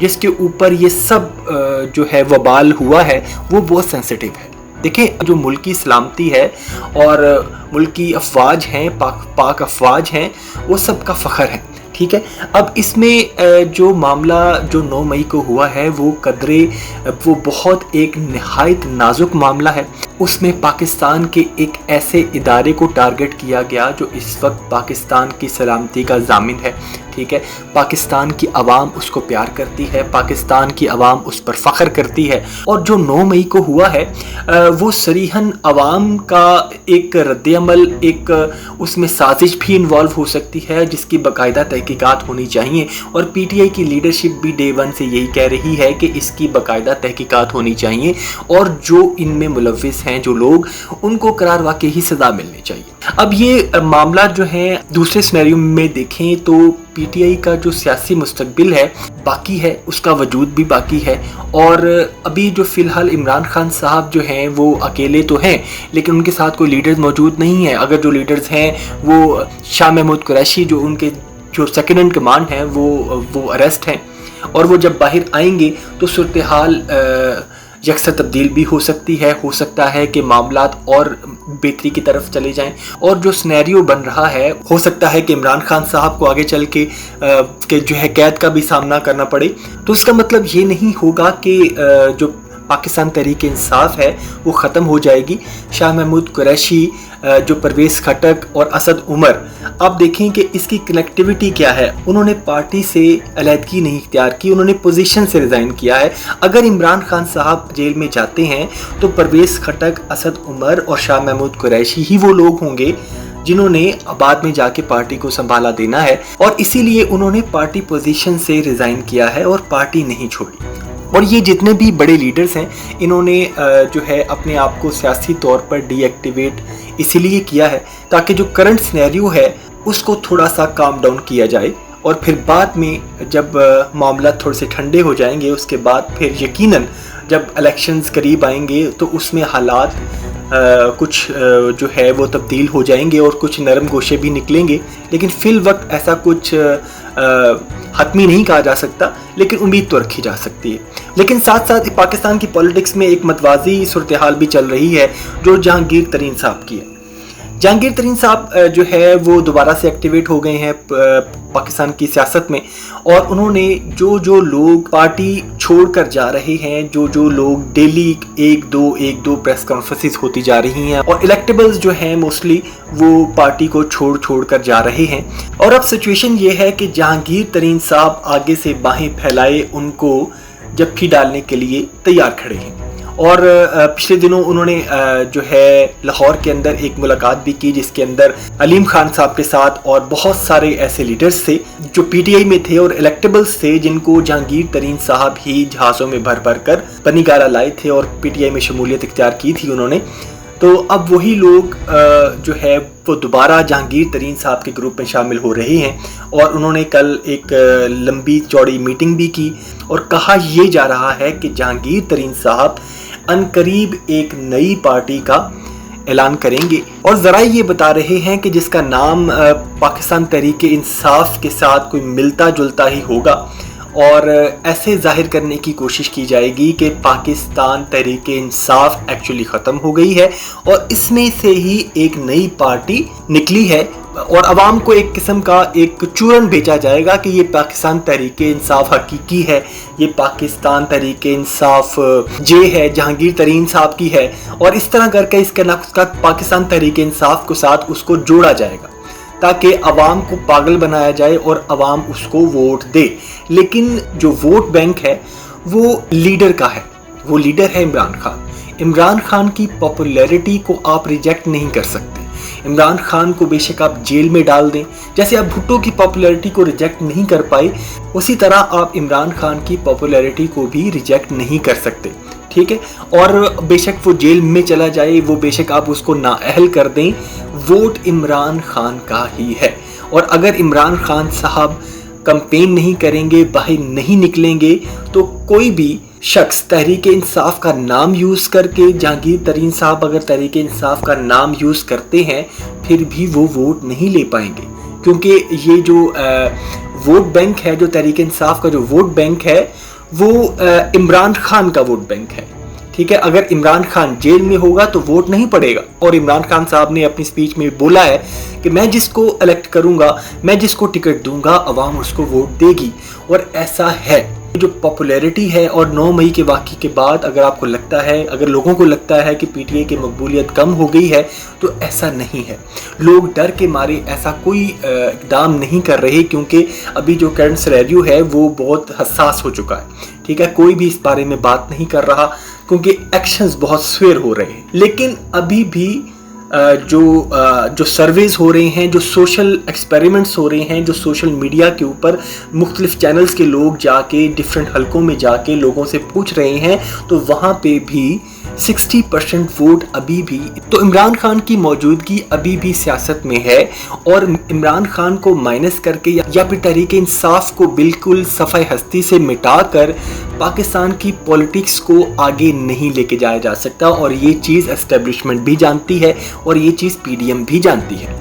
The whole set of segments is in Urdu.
جس کے اوپر یہ سب جو ہے وبال ہوا ہے وہ بہت سینسٹیو ہے. دیکھیں جو ملکی سلامتی ہے اور ملکی افواج ہیں، پاک افواج ہیں، وہ سب کا فخر ہے. ٹھیک ہے. اب اس میں جو معاملہ جو 9 مئی کو ہوا ہے وہ وہ بہت ایک نہایت نازک معاملہ ہے. اس میں پاکستان کے ایک ایسے ادارے کو ٹارگٹ کیا گیا جو اس وقت پاکستان کی سلامتی کا ضامن ہے. ٹھیک ہے. پاکستان کی عوام اس کو پیار کرتی ہے، پاکستان کی عوام اس پر فخر کرتی ہے. اور جو 9 مئی کو ہوا ہے وہ صریحاً عوام کا ایک رد عمل، ایک اس میں سازش بھی انوالو ہو سکتی ہے جس کی باقاعدہ تحقیقات ہونی چاہیے. اور پی ٹی آئی کی لیڈرشپ بھی ڈے ون سے یہی کہہ رہی ہے کہ اس کی باقاعدہ تحقیقات ہونی چاہیے اور جو ان میں ملوث ہیں جو لوگ، ان کو قرار واقعی سزا ملنی چاہیے. اب یہ معاملات جو ہیں دوسرے سینیریو میں دیکھیں تو پی ٹی آئی کا جو سیاسی مستقبل ہے باقی ہے، اس کا وجود بھی باقی ہے. اور ابھی جو فی الحال عمران خان صاحب جو ہیں وہ اکیلے تو ہیں لیکن ان کے ساتھ کوئی لیڈرز موجود نہیں ہیں. اگر جو لیڈرز ہیں وہ شاہ محمود قریشی جو ان کے جو سیکنڈ ان کمانڈ ہیں وہ اریسٹ ہیں، اور وہ جب باہر آئیں گے تو صورتحال یکسر تبدیل بھی ہو سکتا ہے کہ معاملات اور بہتری کی طرف چلے جائیں. اور جو سینیریو بن رہا ہے ہو سکتا ہے کہ عمران خان صاحب کو آگے چل کے جو ہے قید کا بھی سامنا کرنا پڑے. تو اس کا مطلب یہ نہیں ہوگا کہ جو پاکستان تحریک انصاف ہے وہ ختم ہو جائے گی. شاہ محمود قریشی، جو پرویز خٹک اور اسد عمر، آپ دیکھیں کہ اس کی کنیکٹیوٹی کیا ہے. انہوں نے پارٹی سے علیحدگی نہیں اختیار کی، انہوں نے پوزیشن سے ریزائن کیا ہے. اگر عمران خان صاحب جیل میں جاتے ہیں تو پرویز خٹک، اسد عمر اور شاہ محمود قریشی ہی وہ لوگ ہوں گے جنہوں نے بعد میں جا کے پارٹی کو سنبھالا دینا ہے. اور اسی لیے انہوں نے پارٹی پوزیشن سے ریزائن کیا ہے اور پارٹی نہیں چھوڑی. اور یہ جتنے بھی بڑے لیڈرز ہیں انہوں نے جو ہے اپنے آپ کو سیاسی طور پر ڈی ایکٹیویٹ اسی لیے کیا ہے تاکہ جو کرنٹ سینیریو ہے اس کو تھوڑا سا کام ڈاؤن کیا جائے. اور پھر بعد میں جب معاملات تھوڑے سے ٹھنڈے ہو جائیں گے اس کے بعد پھر یقیناً جب الیکشنز قریب آئیں گے تو اس میں حالات کچھ جو ہے وہ تبدیل ہو جائیں گے اور کچھ نرم گوشے بھی نکلیں گے. لیکن فی الوقت ایسا کچھ حتمی نہیں کہا جا سکتا لیکن امید تو رکھی جا سکتی ہے. لیکن ساتھ ساتھ پاکستان کی پولیٹکس میں ایک متوازی صورتحال بھی چل رہی ہے جو جہانگیر ترین صاحب کی ہے. جہانگیر ترین صاحب جو ہے وہ دوبارہ سے ایکٹیویٹ ہو گئے ہیں پاکستان کی سیاست میں، اور انہوں نے جو لوگ پارٹی چھوڑ کر جا رہے ہیں، جو لوگ ڈیلی ایک دو پریس کانفرنسز ہوتی جا رہی ہیں اور الیکٹیبلز جو ہیں موسٹلی وہ پارٹی کو چھوڑ کر جا رہے ہیں. اور اب سچویشن یہ ہے کہ جہانگیر ترین صاحب آگے سے باہیں پھیلائے ان کو جپھی ڈالنے کے لیے تیار کھڑے ہیں. اور پچھلے دنوں انہوں نے جو ہے لاہور کے اندر ایک ملاقات بھی کی جس کے اندر علیم خان صاحب کے ساتھ اور بہت سارے ایسے لیڈرز تھے جو پی ٹی آئی میں تھے اور الیکٹیبلز تھے جن کو جہانگیر ترین صاحب ہی جہازوں میں بھر کر پنی گارا لائے تھے اور پی ٹی آئی میں شمولیت اختیار کی تھی انہوں نے. تو اب وہی لوگ جو ہے وہ دوبارہ جہانگیر ترین صاحب کے گروپ میں شامل ہو رہے ہیں. اور انہوں نے کل ایک لمبی چوڑی میٹنگ بھی کی اور کہا یہ جا رہا ہے کہ جہانگیر ترین صاحب عنقریب ایک نئی پارٹی کا اعلان کریں گے. اور ذرائع یہ بتا رہے ہیں کہ جس کا نام پاکستان تحریک انصاف کے ساتھ کوئی ملتا جلتا ہی ہوگا، اور ایسے ظاہر کرنے کی کوشش کی جائے گی کہ پاکستان تحریک انصاف ایکچولی ختم ہو گئی ہے اور اس میں سے ہی ایک نئی پارٹی نکلی ہے. اور عوام کو ایک قسم کا ایک چورن بیچا جائے گا کہ یہ پاکستان تحریک انصاف حقیقی ہے، یہ پاکستان تحریک انصاف ہے، جہانگیر ترین صاحب کی ہے. اور اس طرح کر کے اس کے پاکستان تحریک انصاف کو ساتھ اس کو جوڑا جائے گا تاکہ عوام کو پاگل بنایا جائے اور عوام اس کو ووٹ دے. لیکن جو ووٹ بینک ہے وہ لیڈر کا ہے، وہ لیڈر ہے عمران خان. عمران خان کی پاپولیرٹی کو آپ ریجیکٹ نہیں کر سکتے. عمران خان کو بے شک آپ جیل میں ڈال دیں، جیسے آپ بھٹو کی پاپولیرٹی کو ریجیکٹ نہیں کر پائے اسی طرح آپ عمران خان کی پاپولیرٹی کو بھی ریجیکٹ نہیں کر سکتے. ٹھیک ہے. اور بے شک وہ جیل میں چلا جائے، وہ بے شک آپ اس کو نااہل کر دیں، ووٹ عمران خان کا ہی ہے. اور اگر عمران خان صاحب کمپین نہیں کریں گے، باہر نہیں نکلیں گے تو کوئی بھی شخص تحریک انصاف کا نام یوز کر کے، جہانگیر ترین صاحب اگر تحریک انصاف کا نام یوز کرتے ہیں پھر بھی وہ ووٹ نہیں لے پائیں گے. کیونکہ یہ جو ووٹ بینک ہے، جو تحریک انصاف کا جو ووٹ بینک ہے وہ عمران خان کا ووٹ بینک ہے. ٹھیک ہے, اگر عمران خان جیل میں ہوگا تو ووٹ نہیں پڑے گا. اور عمران خان صاحب نے اپنی سپیچ میں بولا ہے کہ میں جس کو الیکٹ کروں گا, میں جس کو ٹکٹ دوں گا, عوام اس کو ووٹ دے گی. اور ایسا ہے. جو پاپولیرٹی ہے, اور 9 مئی کے واقعے کے بعد اگر آپ کو لگتا ہے, اگر لوگوں کو لگتا ہے کہ پی ٹی آئی کی مقبولیت کم ہو گئی ہے, تو ایسا نہیں ہے. لوگ ڈر کے مارے ایسا کوئی اقدام نہیں کر رہے, کیونکہ ابھی جو کرنٹ سینیریو ہے وہ بہت حساس ہو چکا ہے. ٹھیک ہے, کوئی بھی اس بارے میں بات نہیں کر رہا, کیونکہ ایکشنز بہت سویر ہو رہے ہیں. لیکن ابھی بھی جو سرویز ہو رہے ہیں, جو سوشل ایکسپیریمنٹس ہو رہے ہیں, جو سوشل میڈیا کے اوپر مختلف چینلز کے لوگ جا کے ڈیفرنٹ حلقوں میں جا کے لوگوں سے پوچھ رہے ہیں, تو وہاں پہ بھی 60% ووٹ ابھی بھی تو عمران خان کی موجودگی ابھی بھی سیاست میں ہے. اور عمران خان کو مائنس کر کے یا پھر تحریک انصاف کو بالکل صفحہ ہستی سے مٹا کر پاکستان کی پولیٹکس کو آگے نہیں لے کے جایا جا سکتا. اور یہ چیز اسٹیبلشمنٹ بھی جانتی ہے, اور یہ چیز پی ڈی ایم بھی جانتی ہے.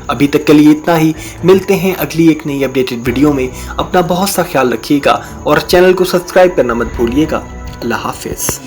ابھی تک کے لیے اتنا ہی. ملتے ہیں اگلی ایک نئی اپڈیٹڈ ویڈیو میں. اپنا بہت سا خیال رکھیے گا, اور چینل کو سبسکرائب کرنا مت بھولیے گا. اللہ حافظ.